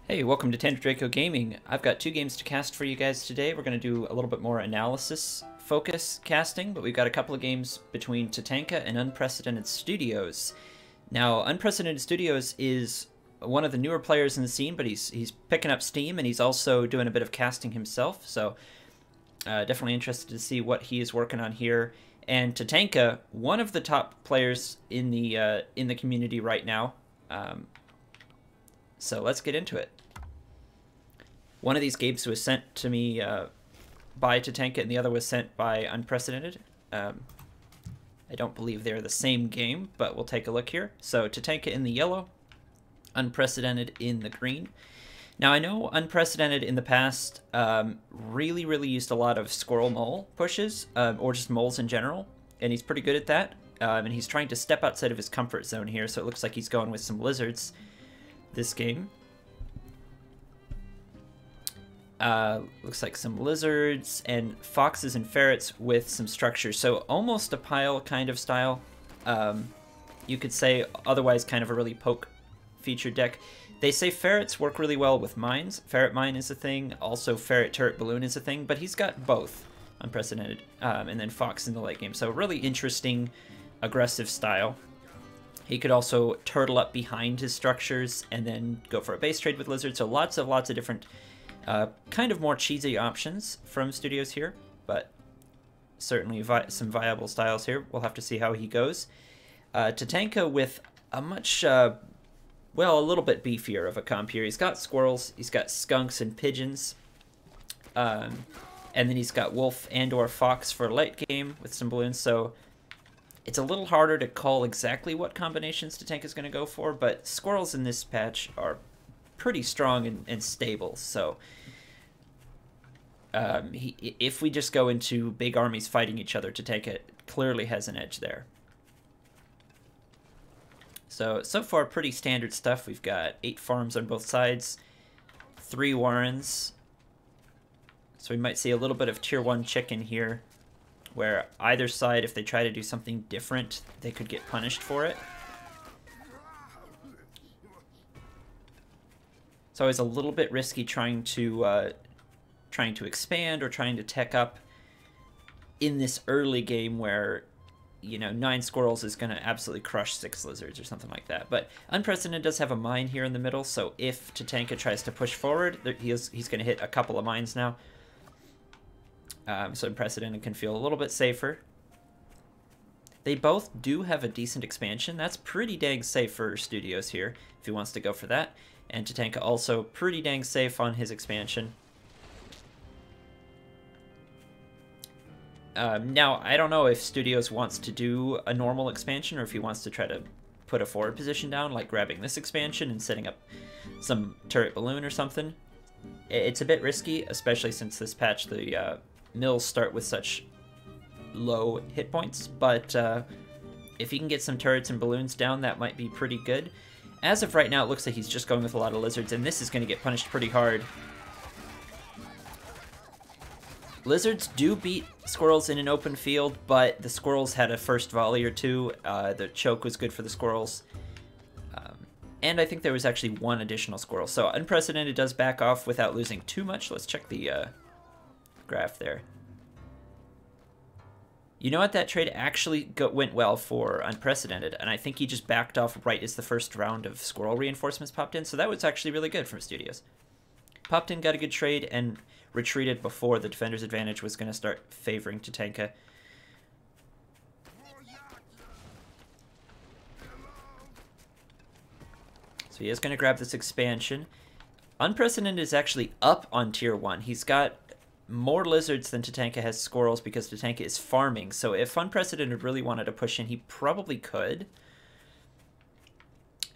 Hey, welcome to Tandra Draco Gaming. I've got two games to cast for you guys today. We're going to do a little bit more analysis focus casting, but we've got a couple of games between Tatanka and Unprecedented Studios. Now, Unprecedented Studios is one of the newer players in the scene, but he's picking up steam, and he's also doing a bit of casting himself, so definitely interested to see what he is working on here. And Tatanka, one of the top players in the community right now. So let's get into it. One of these games was sent to me by Tatanka, and the other was sent by Unprecedented. I don't believe they're the same game, but we'll take a look here. So Tatanka in the yellow, Unprecedented in the green. Now I know Unprecedented in the past really used a lot of squirrel mole pushes, or just moles in general, and he's pretty good at that. And he's trying to step outside of his comfort zone here, so it looks like he's going with some lizards this game. Looks like some lizards and foxes and ferrets with some structures. So almost a pile kind of style. You could say otherwise kind of a really poke featured deck. They say ferrets work really well with mines. Ferret mine is a thing. Also ferret turret balloon is a thing, but he's got both. Unprecedented. And then fox in the late game. So really interesting, aggressive style. He could also turtle up behind his structures and then go for a base trade with lizards. So lots of different kind of more cheesy options from studios here, but certainly some viable styles here. We'll have to see how he goes. Tatanka with a much, well, a little bit beefier of a comp here. He's got squirrels, he's got skunks and pigeons, and then he's got wolf and or fox for late game with some balloons, so it's a little harder to call exactly what combinations Tatanka is going to go for, but squirrels in this patch are pretty strong and stable, so if we just go into big armies fighting each other, Tatanka clearly has an edge there. So far pretty standard stuff. We've got 8 farms on both sides, 3 warrens, so we might see a little bit of tier 1 chicken here, where either side, if they try to do something different, they could get punished for it. It's always a little bit risky trying to expand or trying to tech up in this early game where, you know, 9 squirrels is going to absolutely crush 6 lizards or something like that. But Unprecedented does have a mine here in the middle, so if Tatanka tries to push forward, he's going to hit a couple of mines now. So Unprecedented can feel a little bit safer. They both do have a decent expansion. That's pretty dang safe for Studios here, if he wants to go for that. And Tatanka also pretty dang safe on his expansion. Now, I don't know if Studios wants to do a normal expansion or if he wants to try to put a forward position down, like grabbing this expansion and setting up some turret balloon or something. It's a bit risky, especially since this patch the mills start with such low hit points, but if he can get some turrets and balloons down, that might be pretty good. As of right now, it looks like he's just going with a lot of lizards, and this is going to get punished pretty hard. Lizards do beat squirrels in an open field, but the squirrels had a first volley or two. The choke was good for the squirrels. And I think there was actually 1 additional squirrel. So Unprecedented does back off without losing too much. Let's check the graph there. You know what? That trade actually went well for Unprecedented, and I think he just backed off right as the first round of squirrel reinforcements popped in, so that was actually really good from Studios. Popped in, got a good trade, and retreated before the defender's advantage was going to start favoring Tatanka. So he is going to grab this expansion. Unprecedented is actually up on tier 1. He's got more lizards than Tatanka has squirrels because Tatanka is farming. So if Unprecedented really wanted to push in, he probably could.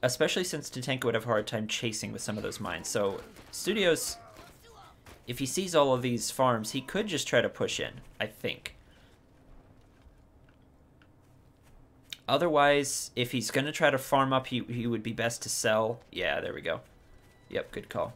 Especially since Tatanka would have a hard time chasing with some of those mines. So Studios, if he sees all of these farms, he could just try to push in, I think. Otherwise, if he's going to try to farm up, he would be best to sell. Yeah, there we go. Yep, good call.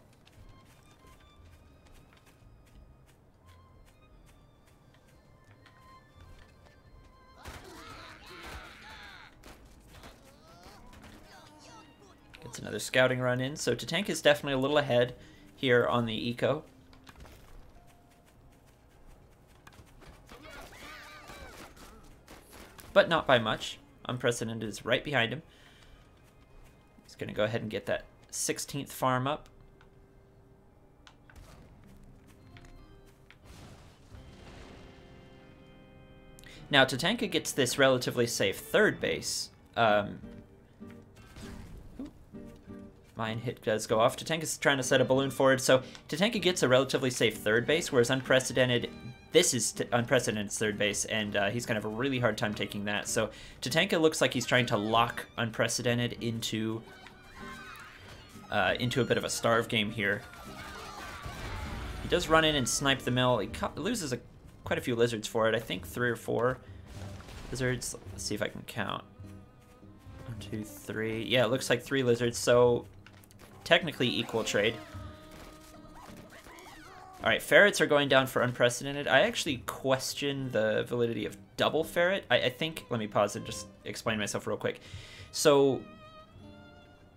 Gets another scouting run in. So Tatanka is definitely a little ahead here on the eco. But not by much. Unprecedented is right behind him. He's going to go ahead and get that 16th farm up. Now, Tatanka gets this relatively safe third base. Mine hit does go off. Tatanka's trying to set a balloon forward, so Tatanka gets a relatively safe third base, whereas Unprecedented, this is Unprecedented's third base, and he's going to have a really hard time taking that. So Tatanka looks like he's trying to lock Unprecedented into a bit of a starve game here. He does run in and snipe the mill. He loses quite a few lizards for it. I think 3 or 4 lizards. Let's see if I can count. 1, 2, 3. Yeah, it looks like 3 lizards, so technically equal trade. Alright, ferrets are going down for Unprecedented. I actually question the validity of double ferret. I think, let me pause and just explain myself real quick. So,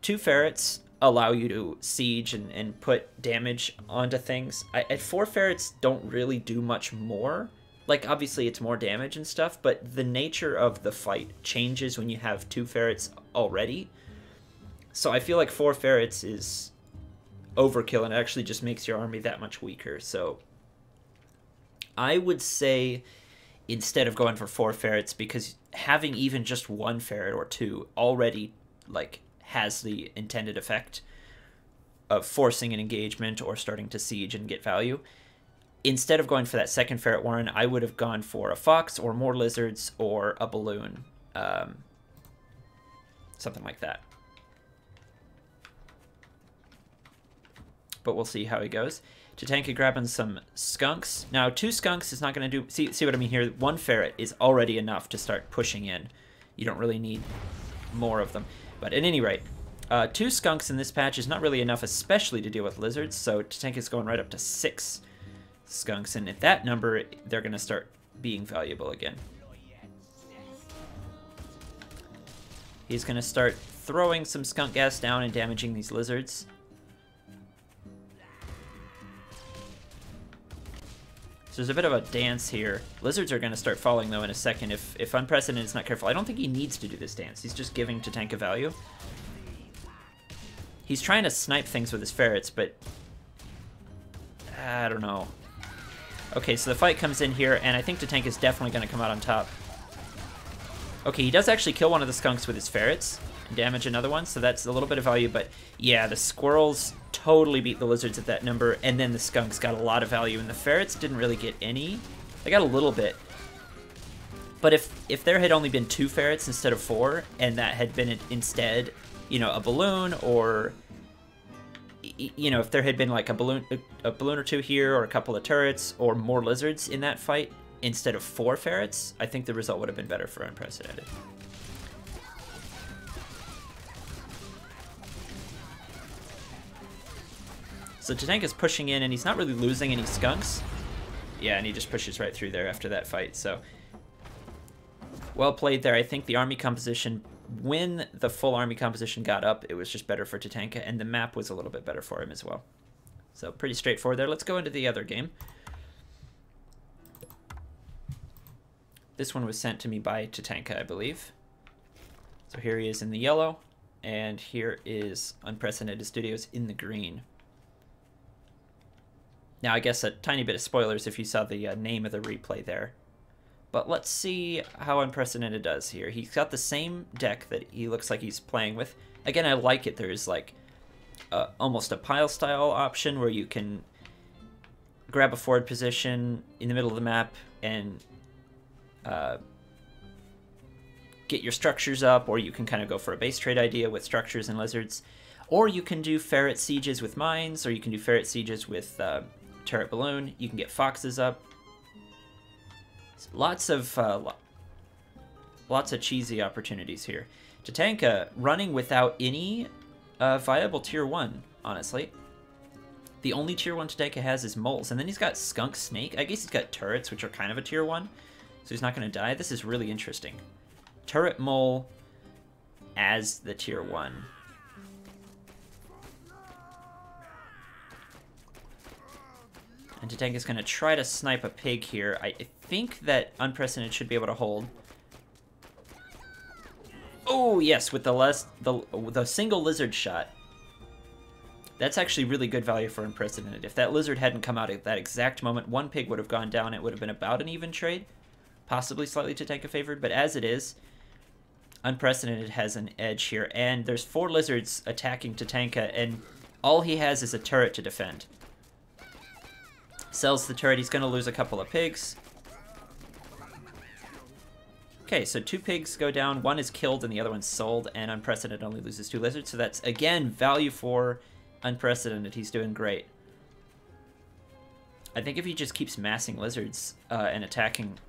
2 ferrets allow you to siege and put damage onto things. 4 ferrets don't really do much more. Like, obviously it's more damage and stuff, but the nature of the fight changes when you have 2 ferrets already. So I feel like 4 ferrets is overkill, and it actually just makes your army that much weaker. So I would say instead of going for 4 ferrets, because having even just 1 ferret or 2 already, like, has the intended effect of forcing an engagement or starting to siege and get value. Instead of going for that second ferret warren, I would have gone for a fox or more lizards or a balloon. Something like that. But we'll see how he goes. Tatanka grabbing some skunks. Now, 2 skunks is not going to do... See what I mean here? 1 ferret is already enough to start pushing in. You don't really need more of them. But at any rate, 2 skunks in this patch is not really enough, especially to deal with lizards. So Tatanka's going right up to 6 skunks. And at that number, they're going to start being valuable again. He's going to start throwing some skunk gas down and damaging these lizards. So there's a bit of a dance here. Lizards are going to start falling, though, in a second if Unprecedented is not careful. I don't think he needs to do this dance. He's just giving Tatanka value. He's trying to snipe things with his ferrets, but... I don't know. Okay, so the fight comes in here, and I think Tatanka is definitely going to come out on top. Okay, he does actually kill one of the skunks with his ferrets and damage another one, so that's a little bit of value, but yeah, the squirrels totally beat the lizards at that number, and then the skunks got a lot of value, and the ferrets didn't really get any. They got a little bit. But if there had only been 2 ferrets instead of 4, and that had been instead, you know, a balloon, or, you know, if there had been like a balloon or 2 here, or a couple of turrets, or more lizards in that fight, instead of 4 ferrets, I think the result would have been better for Unprecedented. So Tatanka's pushing in, and he's not really losing any skunks. Yeah, and he just pushes right through there after that fight, so... Well played there. I think the army composition, when the full army composition got up, it was just better for Tatanka, and the map was a little bit better for him as well. So pretty straightforward there. Let's go into the other game. This one was sent to me by Tatanka, I believe. So here he is in the yellow, and here is Unprecedented Studios in the green. Now, I guess a tiny bit of spoilers if you saw the name of the replay there. But let's see how Unprecedented does here. He's got the same deck that he looks like he's playing with. Again, I like it. There's like almost a pile style option where you can grab a forward position in the middle of the map and get your structures up, or you can kind of go for a base trade idea with structures and lizards. Or you can do ferret sieges with mines, or you can do ferret sieges with turret balloon. You can get foxes up. Lots of cheesy opportunities here. Tatanka running without any viable tier 1, honestly. The only tier 1 Tatanka has is moles, and then he's got skunk snake. I guess he's got turrets, which are kind of a tier 1, so he's not going to die. This is really interesting. Turret mole as the tier 1. And Tatanka's going to try to snipe a pig here. I think that Unprecedented should be able to hold. Oh, yes, with the single lizard shot. That's actually really good value for Unprecedented. If that lizard hadn't come out at that exact moment, one pig would have gone down. It would have been about an even trade. Possibly slightly Tatanka favored, but as it is, Unprecedented has an edge here. And there's 4 lizards attacking Tatanka, and all he has is a turret to defend. Sells the turret, he's going to lose a couple of pigs. Okay, so 2 pigs go down, 1 is killed and the other one's sold, and Unprecedented only loses 2 lizards, so that's, again, value for Unprecedented. He's doing great. I think if he just keeps massing lizards and attacking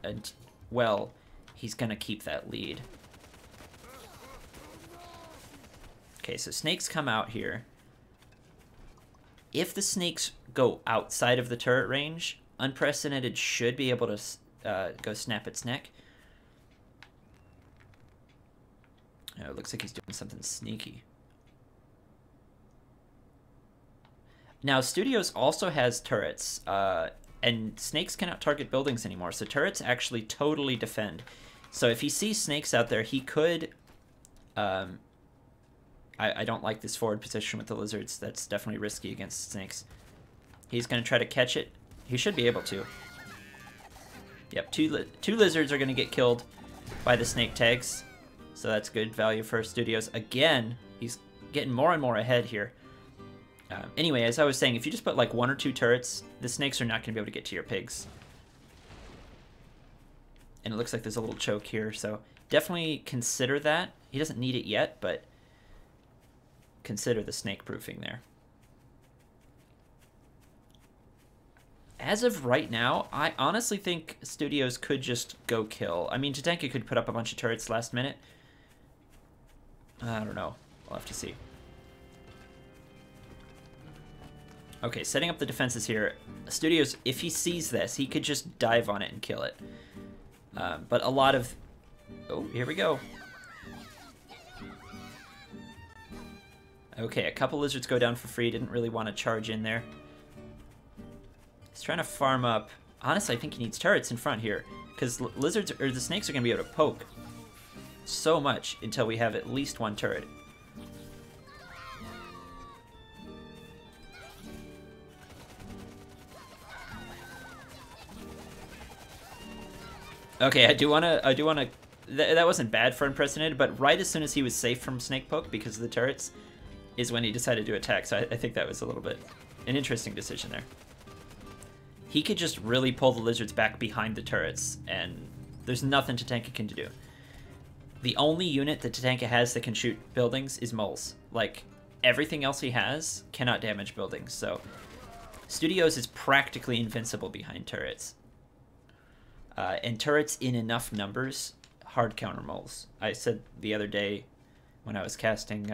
well, he's going to keep that lead. Okay, so snakes come out here. If the snakes go outside of the turret range, Unprecedented should be able to go snap its neck. Oh, it looks like he's doing something sneaky. Now, Studios also has turrets, and snakes cannot target buildings anymore, so turrets actually totally defend. So if he sees snakes out there, he could... I don't like this forward position with the lizards. That's definitely risky against snakes. He's going to try to catch it. He should be able to. Yep, two lizards are going to get killed by the snake tags. So that's good value for Studios. Again, he's getting more and more ahead here. Anyway, as I was saying, if you just put like 1 or 2 turrets, the snakes are not going to be able to get to your pigs. And it looks like there's a little choke here, so definitely consider that. He doesn't need it yet, but consider the snake proofing there. As of right now, I honestly think Studios could just go kill. I mean, Tatanka could put up a bunch of turrets last minute. I don't know. We'll have to see. Okay, setting up the defenses here. Studios, if he sees this, he could just dive on it and kill it. But a lot of... Oh, here we go. Okay, a couple lizards go down for free. Didn't really want to charge in there. He's trying to farm up. Honestly, I think he needs turrets in front here, because lizards or the snakes are going to be able to poke so much until we have at least 1 turret. Okay, I do wanna. That wasn't bad for Unprecedented, but right as soon as he was safe from snake poke because of the turrets, is when he decided to attack. So I think that was a little bit an interesting decision there. He could just really pull the lizards back behind the turrets, and there's nothing Tatanka can do. The only unit that Tatanka has that can shoot buildings is moles. Like, everything else he has cannot damage buildings, so Studios is practically invincible behind turrets. And turrets in enough numbers hard counter moles. I said the other day when I was casting,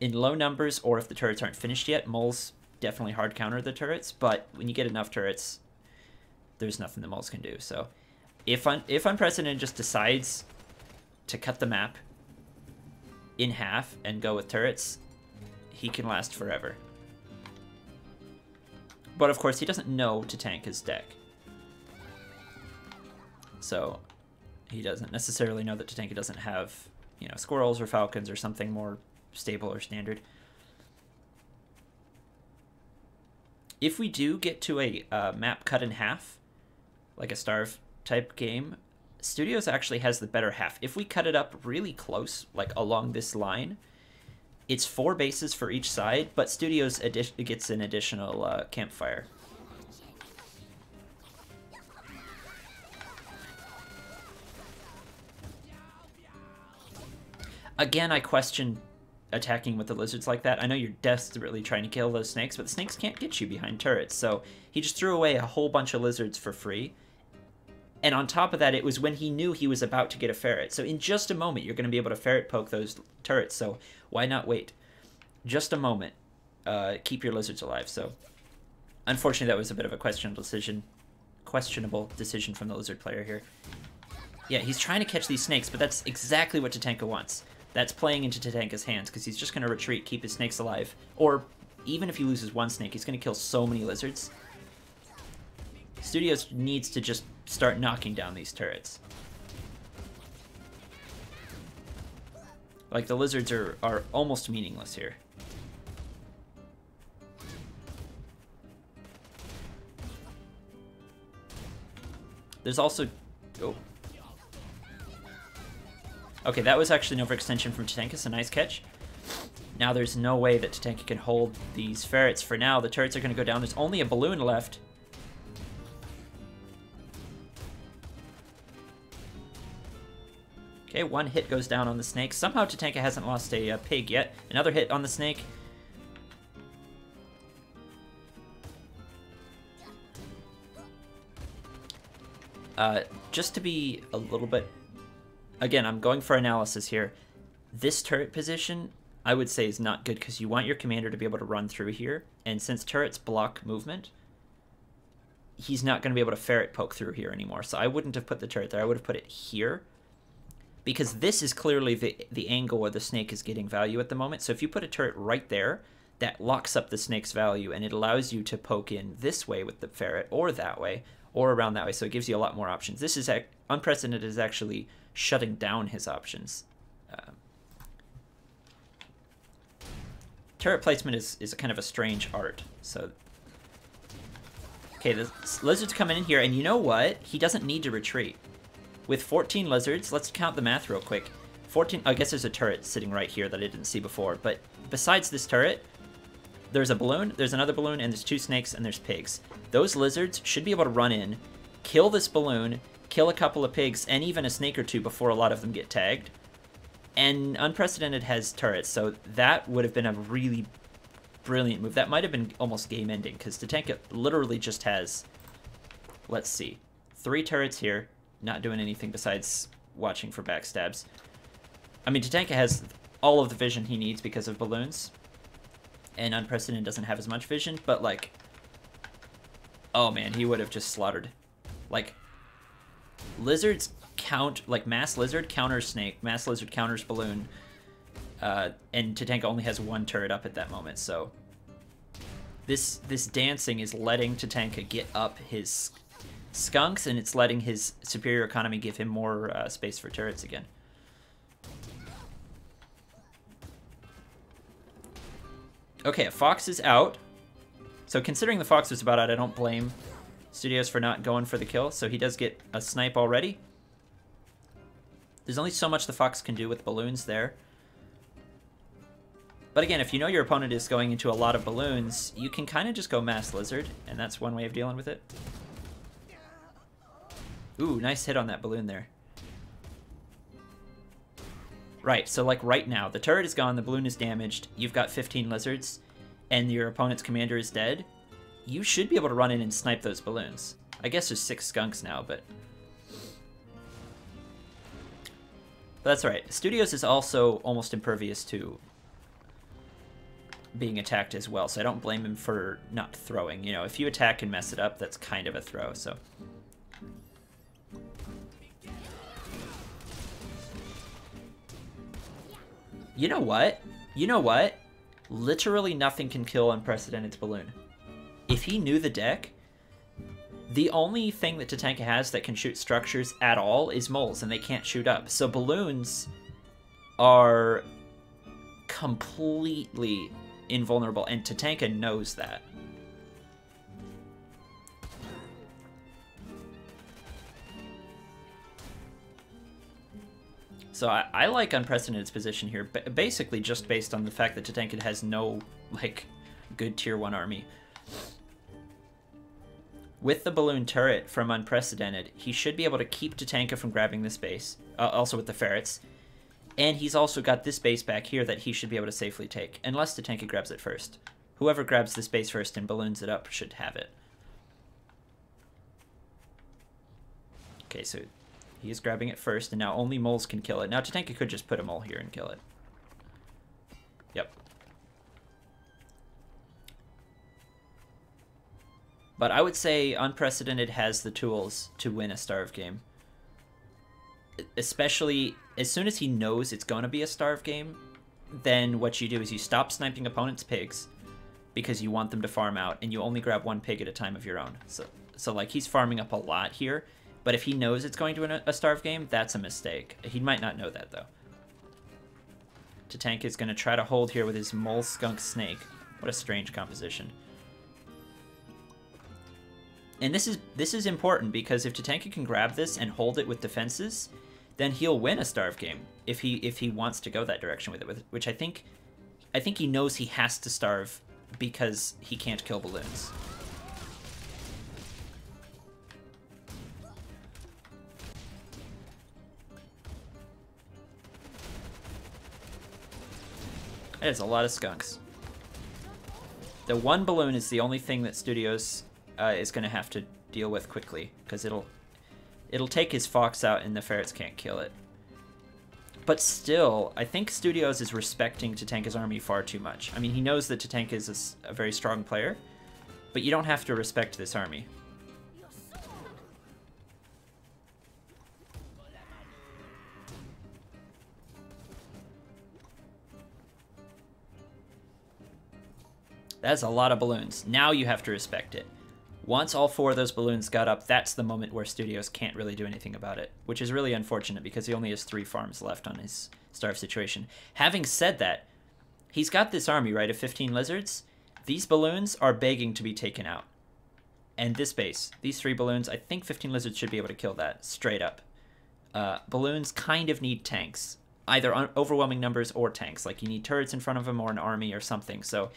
in low numbers, or if the turrets aren't finished yet, moles definitely hard counter the turrets, but when you get enough turrets, there's nothing the moles can do. So if Unprecedented just decides to cut the map in half and go with turrets, he can last forever. But of course, he doesn't know to tank his deck. So he doesn't necessarily know that Tatanka doesn't have, you know, squirrels or falcons or something more stable or standard. If we do get to a map cut in half, like a starve type game, Studios actually has the better half. If we cut it up really close, like along this line, it's 4 bases for each side, but Studios gets an additional campfire. Again, I question attacking with the lizards like that. I know you're desperately trying to kill those snakes, but the snakes can't get you behind turrets. So he just threw away a whole bunch of lizards for free. And on top of that, it was when he knew he was about to get a ferret. So in just a moment, you're going to be able to ferret poke those turrets. So why not wait? Just a moment. Keep your lizards alive. So unfortunately, that was a bit of a questionable decision from the lizard player here. Yeah, he's trying to catch these snakes, but that's exactly what Tatanka wants. That's playing into Tatanka's hands, because he's just going to retreat, keep his snakes alive. Or even if he loses 1 snake, he's going to kill so many lizards. Studios needs to just start knocking down these turrets. Like, the lizards are almost meaningless here. There's also... Oh. Okay, that was actually an overextension from Tatanka, so nice catch. Now there's no way that Tatanka can hold these ferrets for now. The turrets are going to go down. There's only a balloon left. Okay, one hit goes down on the snake. Somehow Tatanka hasn't lost a pig yet. Another hit on the snake. Just to be a little bit... Again, I'm going for analysis here. This turret position, I would say, is not good because you want your commander to be able to run through here. And since turrets block movement, he's not going to be able to ferret poke through here anymore. So I wouldn't have put the turret there. I would have put it here. Because this is clearly the angle where the snake is getting value at the moment. So if you put a turret right there, that locks up the snake's value, and it allows you to poke in this way with the ferret, or that way, or around that way. So it gives you a lot more options. This is Unprecedented is actually shutting down his options. Turret placement is kind of a strange art. So, okay, the lizards coming in here, and you know what? He doesn't need to retreat. With 14 lizards, let's count the math real quick. 14, I guess there's a turret sitting right here that I didn't see before, but besides this turret, there's a balloon, there's another balloon, and there's 2 snakes, and there's pigs. Those lizards should be able to run in, kill this balloon, kill a couple of pigs, and even a snake or 2 before a lot of them get tagged. And Unprecedented has turrets, so that would have been a really brilliant move. That might have been almost game-ending, because Tatanka literally just has, let's see, 3 turrets here, not doing anything besides watching for backstabs. I mean, Tatanka has all of the vision he needs because of balloons, and Unprecedented doesn't have as much vision, but, like, oh man, he would have just slaughtered. Like, lizards count, like, mass lizard counters snake, mass lizard counters balloon, and Tatanka only has 1 turret up at that moment, so this dancing is letting Tatanka get up his skunks, and it's letting his superior economy give him more space for turrets again. Okay, a fox is out. So considering the fox was about out, I don't blame Studios for not going for the kill. So he does get a snipe already. There's only so much the fox can do with balloons there. But again, if you know your opponent is going into a lot of balloons, you can kind of just go mass lizard, and that's one way of dealing with it. Ooh, nice hit on that balloon there. Right, so like right now, the turret is gone, the balloon is damaged, you've got 15 lizards, and your opponent's commander is dead. You should be able to run in and snipe those balloons. I guess there's 6 skunks now, but that's alright. Studios is also almost impervious to being attacked as well, so I don't blame him for not throwing. You know, if you attack and mess it up, that's kind of a throw, so... You know what? You know what? Literally nothing can kill Unprecedented's balloon. If he knew the deck, the only thing that Tatanka has that can shoot structures at all is moles, and they can't shoot up. So balloons are completely invulnerable, and Tatanka knows that. So I like Unprecedented's position here, basically just based on the fact that Tatanka has no, like, good tier 1 army. With the balloon turret from Unprecedented, he should be able to keep Tatanka from grabbing this base, also with the ferrets. And he's also got this base back here that he should be able to safely take, unless Tatanka grabs it first. Whoever grabs this base first and balloons it up should have it. Okay, so he is grabbing it first, and now only moles can kill it. Now Tatanka could just put a mole here and kill it. Yep. But I would say Unprecedented has the tools to win a starve game. Especially as soon as he knows it's going to be a starve game, then what you do is you stop sniping opponents' pigs because you want them to farm out, and you only grab 1 pig at a time of your own. So, like, he's farming up a lot here. But if he knows it's going to a starve game, that's a mistake. He might not know that, though. Tatanka is going to try to hold here with his Mole Skunk Snake. What a strange composition. And this is important, because if Tatanka can grab this and hold it with defenses, then he'll win a starve game if he wants to go that direction with it, which I think he knows he has to starve because he can't kill balloons. That is a lot of skunks. The one balloon is the only thing that Studios is going to have to deal with quickly, because it'll take his fox out and the ferrets can't kill it. But still, I think Studios is respecting Tatanka's army far too much. I mean, he knows that Tatanka is a very strong player, but you don't have to respect this army. That's a lot of balloons. Now you have to respect it. Once all 4 of those balloons got up, that's the moment where Studios can't really do anything about it, which is really unfortunate because he only has 3 farms left on his starve situation. Having said that, he's got this army, right, of 15 lizards. These balloons are begging to be taken out. And this base, these 3 balloons, I think 15 lizards should be able to kill that, straight up. Balloons kind of need tanks, either overwhelming numbers or tanks. Like, you need turrets in front of them or an army or something. So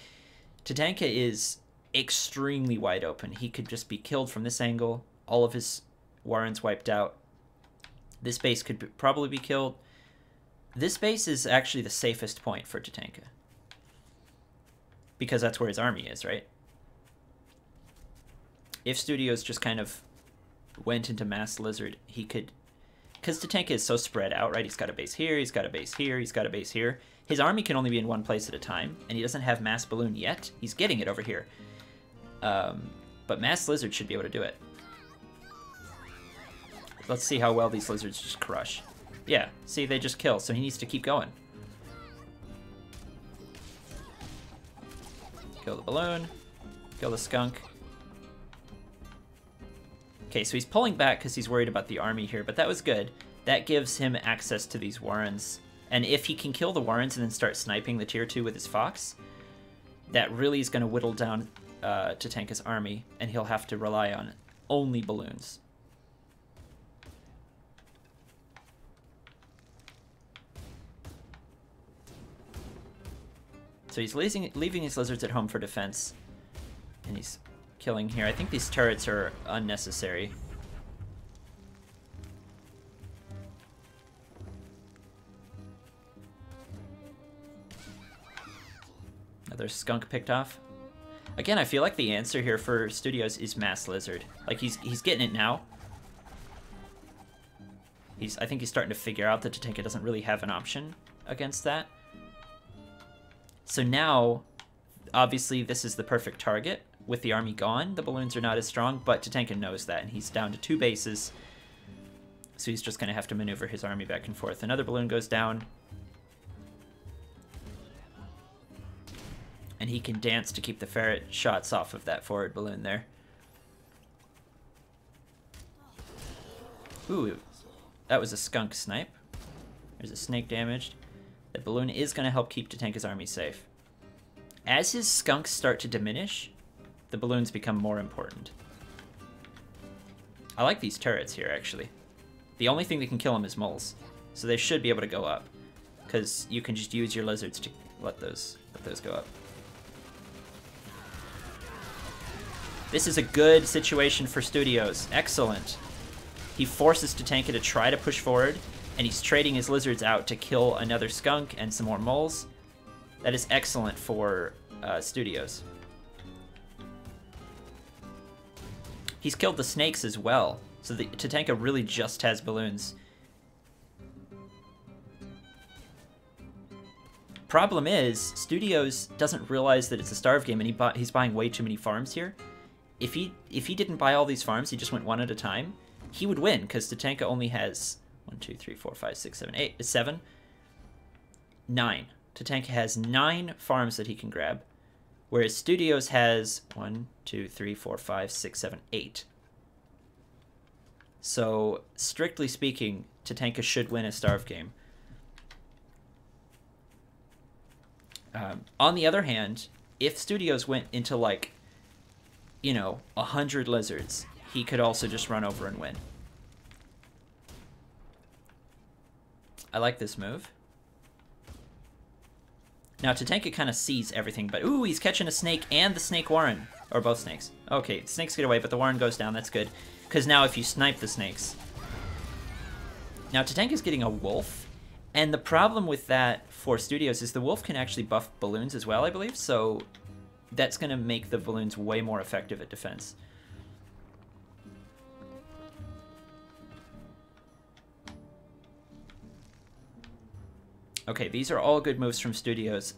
Tatanka is extremely wide open. He could just be killed from this angle, all of his warrens wiped out. This base could probably be killed. This base is actually the safest point for Tatanka, because that's where his army is, right? If Studios just kind of went into mass lizard, he could, because Tatanka is so spread out, right? He's got a base here, he's got a base here, he's got a base here. His army can only be in one place at a time, and he doesn't have mass balloon yet. He's getting it over here. But mass lizard should be able to do it. Let's see how well these lizards just crush. Yeah, see, they just kill, so he needs to keep going. Kill the balloon. Kill the skunk. Okay, so he's pulling back because he's worried about the army here, but that was good. That gives him access to these warrens. And if he can kill the warrens and then start sniping the tier 2 with his fox, that really is going to whittle down Tatanka's army, and he'll have to rely on only balloons. So he's leaving his lizards at home for defense, and he's killing here. I think these turrets are unnecessary. Another skunk picked off. Again, I feel like the answer here for Studios is mass lizard. Like, he's getting it now. I think he's starting to figure out that Tatanka doesn't really have an option against that. So now, obviously, this is the perfect target. With the army gone, the balloons are not as strong, but Tatanka knows that, and he's down to 2 bases. So he's just going to have to maneuver his army back and forth. Another balloon goes down. And he can dance to keep the ferret shots off of that forward balloon there. Ooh, that was a skunk snipe. There's a snake damaged. The balloon is going to help keep Tatanka's army safe. As his skunks start to diminish, the balloons become more important. I like these turrets here, actually. The only thing that can kill them is moles, so they should be able to go up, because you can just use your lizards to let those go up. This is a good situation for Studios. Excellent. He forces Tatanka to try to push forward, and he's trading his lizards out to kill another skunk and some more moles. That is excellent for Studios. He's killed the snakes as well, so the Tatanka really just has balloons. Problem is, Studios doesn't realize that it's a starve game, and he's buying way too many farms here. If he didn't buy all these farms, he just went one at a time, he would win, because Tatanka only has 1, 2, 3, 4, 5, 6, 7, 8, 7, 9. Tatanka has 9 farms that he can grab, whereas Studios has 1, 2, 3, 4, 5, 6, 7, 8. So, strictly speaking, Tatanka should win a starve game. On the other hand, if Studios went into, like, you know, 100 lizards, he could also just run over and win. I like this move. Now, Tatanka kind of sees everything, but ooh, he's catching a snake and the snake Warren. Or both snakes. Okay, snakes get away, but the Warren goes down. That's good. Because now if you snipe the snakes... Now, Tatanka's getting a wolf. And the problem with that for Studios is the wolf can actually buff balloons as well, I believe. So that's going to make the balloons way more effective at defense. Okay, these are all good moves from Studios.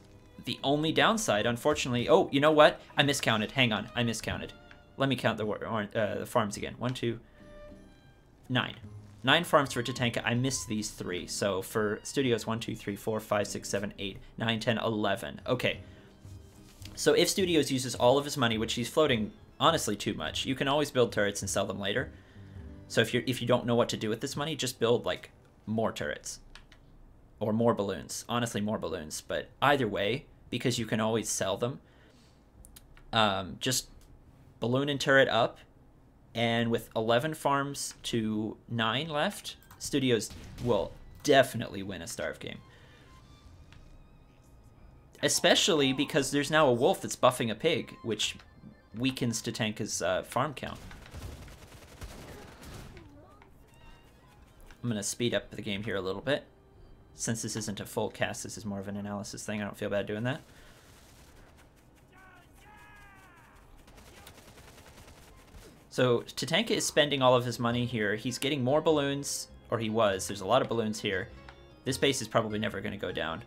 The only downside, unfortunately... Oh, you know what? I miscounted. Hang on. I miscounted. Let me count the farms again. 1, 2, 9. 9 farms for Tatanka. I missed these 3. So for Studios, 1, 2, 3, 4, 5, 6, 7, 8, 9, 10, 11. Okay. So if Studios uses all of his money, which he's floating honestly too much, you can always build turrets and sell them later. So if you don't know what to do with this money, just build like more turrets. Or more balloons. Honestly, more balloons. But either way, because you can always sell them, just balloon and turret up. And with 11 farms to 9 left, Studios will definitely win a starve game. Especially because there's now a wolf that's buffing a pig, which weakens Tatanka's farm count. I'm going to speed up the game here a little bit. Since this isn't a full cast, this is more of an analysis thing. I don't feel bad doing that. So Tatanka is spending all of his money here. He's getting more balloons, or he was. There's a lot of balloons here. This base is probably never going to go down.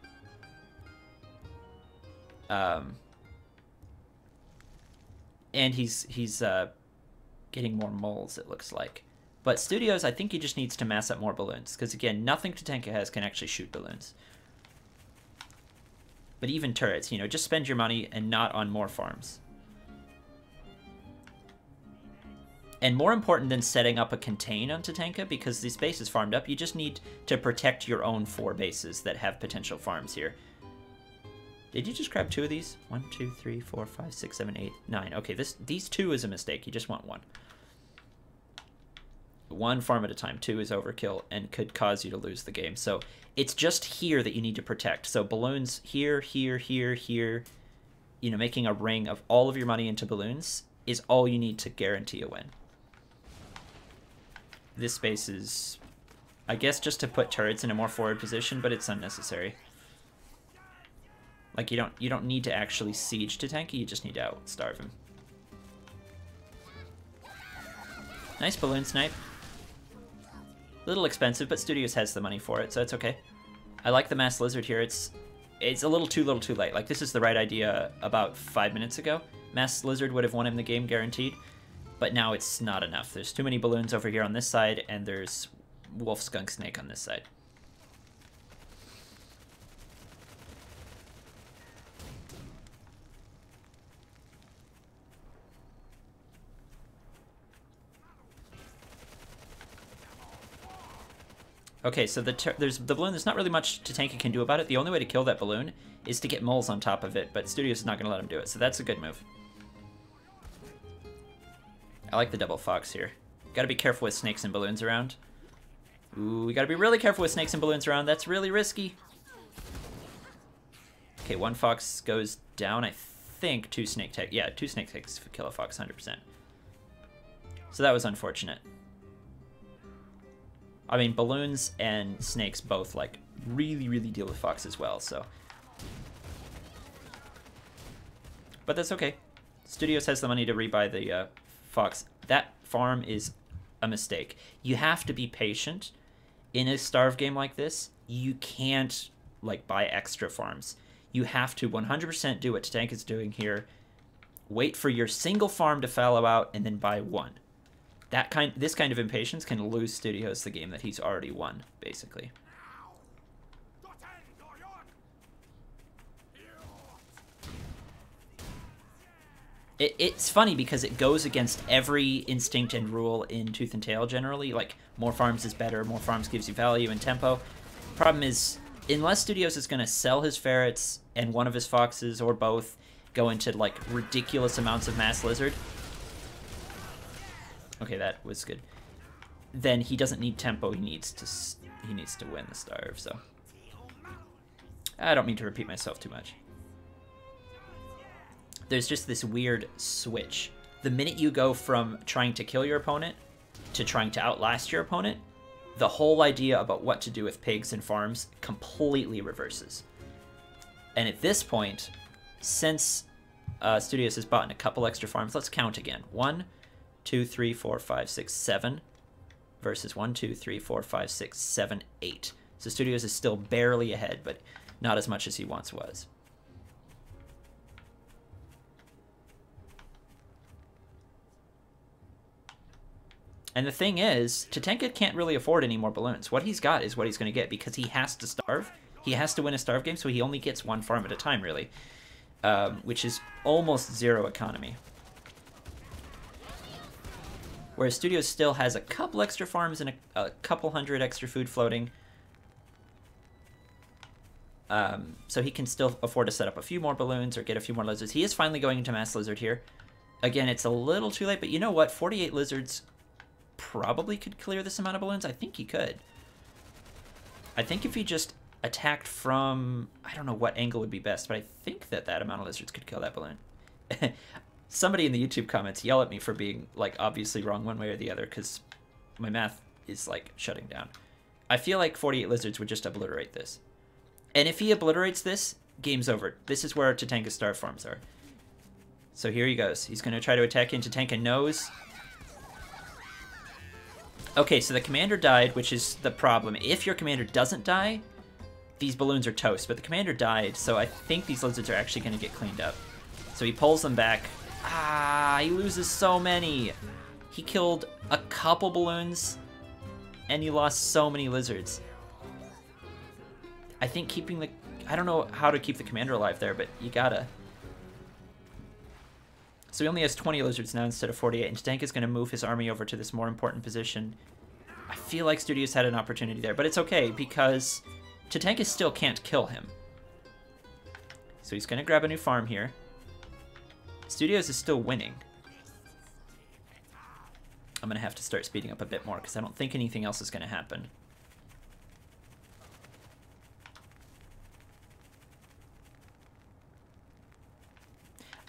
And he's getting more moles, it looks like. But Studios, I think he just needs to mass up more balloons. Because, again, nothing Tatanka has can actually shoot balloons. But even turrets, you know, just spend your money and not on more farms. And more important than setting up a contain on Tatanka, because this base is farmed up, you just need to protect your own 4 bases that have potential farms here. Did you just grab 2 of these? 1, 2, 3, 4, 5, 6, 7, 8, 9. Okay, these 2 is a mistake. You just want 1. 1 farm at a time. 2 is overkill and could cause you to lose the game. So it's just here that you need to protect. So balloons here, here, here, here. You know, making a ring of all of your money into balloons is all you need to guarantee a win. This space is, I guess, just to put turrets in a more forward position, but it's unnecessary. Like, you don't need to actually siege Tatanka, you just need to out-starve him. Nice balloon snipe. A little expensive, but Studios has the money for it, so it's okay. I like the mass lizard here. It's a little too late. Like, this is the right idea about 5 minutes ago. Mass lizard would have won him the game guaranteed, but now it's not enough. There's too many balloons over here on this side, and there's wolf skunk snake on this side. Okay, so there's the balloon. There's not really much Tatanka can do about it. The only way to kill that balloon is to get moles on top of it, but Studios is not going to let him do it, so that's a good move. I like the double fox here. Gotta be careful with snakes and balloons around. Ooh, we gotta be really careful with snakes and balloons around. That's really risky. Okay, 1 fox goes down. I think 2 snake tag. Yeah, 2 snake tags kill a fox 100%. So that was unfortunate. I mean, balloons and snakes both, like, really deal with fox as well, so. But that's okay. Studios has the money to rebuy the fox. That farm is a mistake. You have to be patient. In a starve game like this, you can't, like, buy extra farms. You have to 100% do what Tatanka is doing here. Wait for your single farm to fallow out and then buy 1. This kind of impatience can lose Studios the game that he's already won, basically. It's funny because it goes against every instinct and rule in Tooth and Tail generally. Like, more farms is better, more farms gives you value and tempo. Problem is, unless Studios is going to sell his ferrets and one of his foxes, or both, go into, like, ridiculous amounts of mass lizard. Okay, that was good. Then he doesn't need tempo, he needs to win the starve, so. I don't mean to repeat myself too much. There's just this weird switch. The minute you go from trying to kill your opponent to trying to outlast your opponent, the whole idea about what to do with pigs and farms completely reverses. And at this point, since Studios has bought in a couple extra farms, let's count again. 1, 2, 3, 4, 5, 6, 7 versus 1, 2, 3, 4, 5, 6, 7, 8. So Studios is still barely ahead, but not as much as he once was. And the thing is, Tatanka can't really afford any more balloons. What he's got is what he's going to get because he has to starve. He has to win a starve game, so he only gets one farm at a time, really. Which is almost zero economy. Whereas Studios still has a couple extra farms and a couple hundred extra food floating. So he can still afford to set up a few more balloons or get a few more lizards. He is finally going into mass lizard here. Again, it's a little too late, but you know what? 48 lizards probably could clear this amount of balloons. I think he could. I think if he just attacked from, I don't know what angle would be best, but I think that amount of lizards could kill that balloon. Somebody in the YouTube comments yell at me for being, like, obviously wrong one way or the other, because my math is, like, shutting down. I feel like 48 lizards would just obliterate this. And if he obliterates this, game's over. This is where Tatanka's starve farms are. So here he goes. He's going to try to attack in. Tatanka knows. Okay, so the commander died, which is the problem. If your commander doesn't die, these balloons are toast. But the commander died, so I think these lizards are actually going to get cleaned up. So he pulls them back. Ah, he loses so many. He killed a couple balloons, and he lost so many lizards. I think keeping the... I don't know how to keep the commander alive there, but you gotta. So he only has 20 lizards now instead of 48, and Tatanka's going to move his army over to this more important position. I feel like Studios had an opportunity there, but it's okay, because Tatanka still can't kill him. So he's going to grab a new farm here. Studios is still winning. I'm going to have to start speeding up a bit more, because I don't think anything else is going to happen.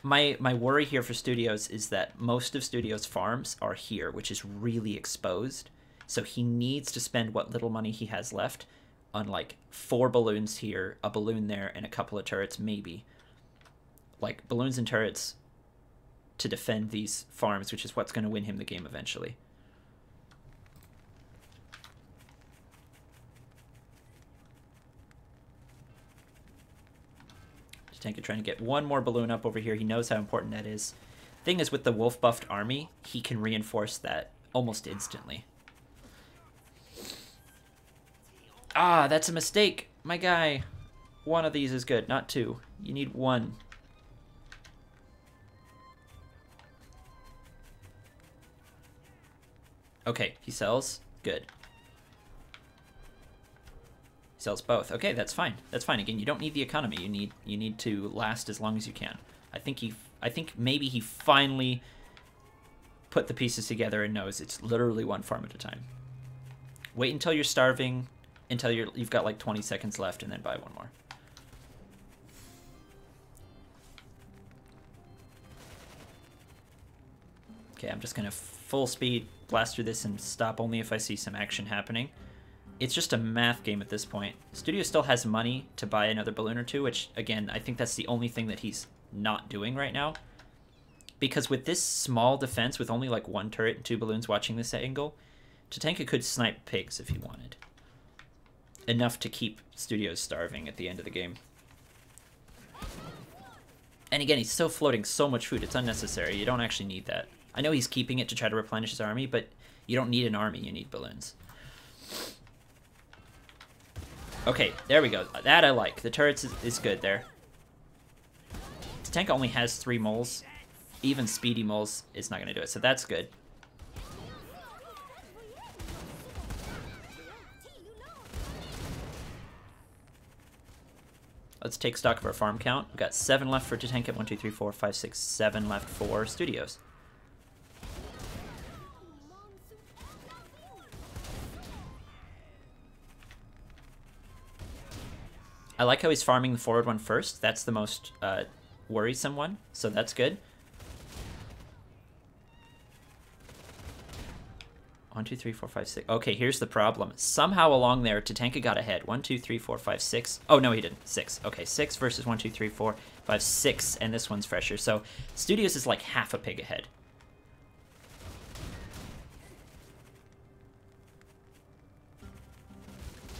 My worry here for Studios is that most of Studios' farms are here, which is really exposed. So he needs to spend what little money he has left on, like, 4 balloons here, a balloon there, and a couple of turrets, maybe. Like, balloons and turrets to defend these farms, which is what's going to win him the game eventually. Tatanka trying to get one more balloon up over here. He knows how important that is. Thing is, with the wolf buffed army, he can reinforce that almost instantly. Ah, that's a mistake. My guy. One of these is good, not 2. You need 1. Okay, he sells. Good. Sells both. Okay, that's fine. That's fine. Again, you don't need the economy. You need to last as long as you can. I think maybe he finally put the pieces together and knows it's literally 1 farm at a time. Wait until you're starving, until you've got like 20 seconds left, and then buy 1 more. Okay, I'm just gonna full speed blast through this and stop only if I see some action happening. It's just a math game at this point. Studio still has money to buy another balloon or 2, which, again, I think that's the only thing that he's not doing right now. Because with this small defense, with only like 1 turret and 2 balloons watching this angle, Tatanka could snipe pigs if he wanted. Enough to keep Studios starving at the end of the game. And again, he's still floating so much food, it's unnecessary. You don't actually need that. I know he's keeping it to try to replenish his army, but you don't need an army, you need balloons. Okay, there we go. That I like. The turrets is good there. Tatanka only has 3 moles. even Speedy Moles is not going to do it, so that's good. Let's take stock of our farm count. We've got 7 left for Tatanka. 1, 2, 3, 4, 5, 6, 7 left for Studios. I like how he's farming the forward one first. That's the most worrisome one, so that's good. 1, 2, 3, 4, 5, 6. Okay, here's the problem. Somehow along there, Tatanka got ahead. 1, 2, 3, 4, 5, 6. Oh, no, he didn't. 6. Okay, 6 versus 1, 2, 3, 4, 5, 6, and this one's fresher. So Studios is like half a pig ahead.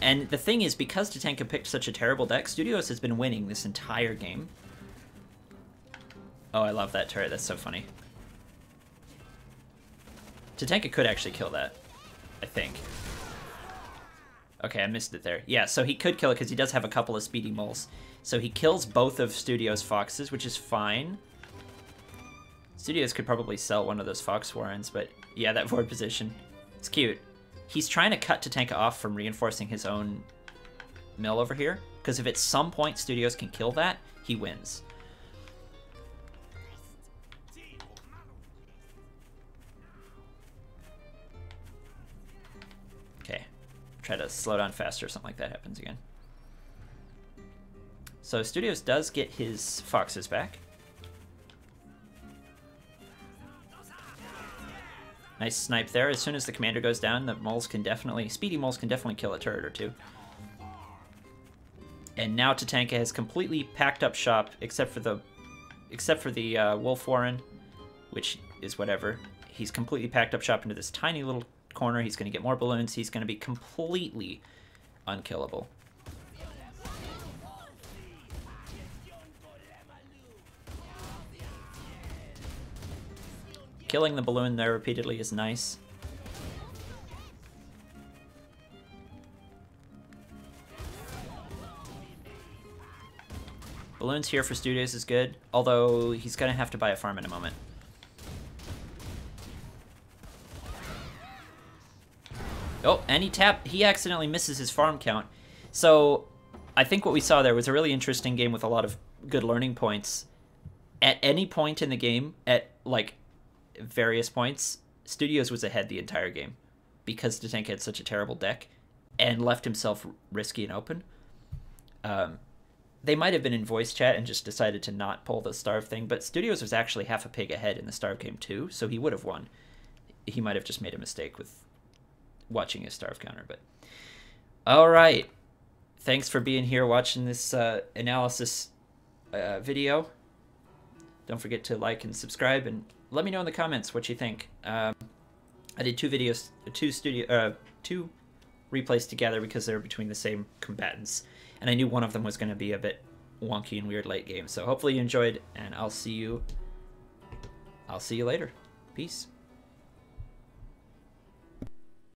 And the thing is, because Tatanka picked such a terrible deck, Studios has been winning this entire game. Oh, I love that turret. That's so funny. Tatanka could actually kill that, I think. Okay, I missed it there. Yeah, so he could kill it because he does have a couple of speedy moles. So he kills both of Studios' foxes, which is fine. Studios could probably sell one of those fox warrens, but yeah, that forward position, it's cute. He's trying to cut Tatanka off from reinforcing his own mill over here, because if at some point Studios can kill that, he wins. Okay, try to slow down faster or something like that happens again. So Studios does get his foxes back. Nice snipe there. As soon as the commander goes down, the moles can definitely, speedy moles can definitely kill a turret or two. And now Tatanka has completely packed up shop, except for the wolf warren, which is whatever. He's completely packed up shop into this tiny little corner. He's going to get more balloons. He's going to be completely unkillable. Killing the balloon there repeatedly is nice. Balloons here for Studios is good, although he's going to have to buy a farm in a moment. Oh, and he accidentally misses his farm count. So I think what we saw there was a really interesting game with a lot of good learning points. At any point in the game, at like various points, Studios was ahead the entire game because Tatanka had such a terrible deck and left himself risky and open. They might have been in voice chat and just decided to not pull the starve thing, but Studios was actually half a pig ahead in the starve game too, so he would have won. He might have just made a mistake with watching his starve counter, but all right. Thanks for being here watching this analysis video. Don't forget to like and subscribe, and let me know in the comments what you think. I did two replays together because they were between the same combatants, and I knew one of them was going to be a bit wonky and weird late game. So hopefully you enjoyed, and I'll see you later. Peace.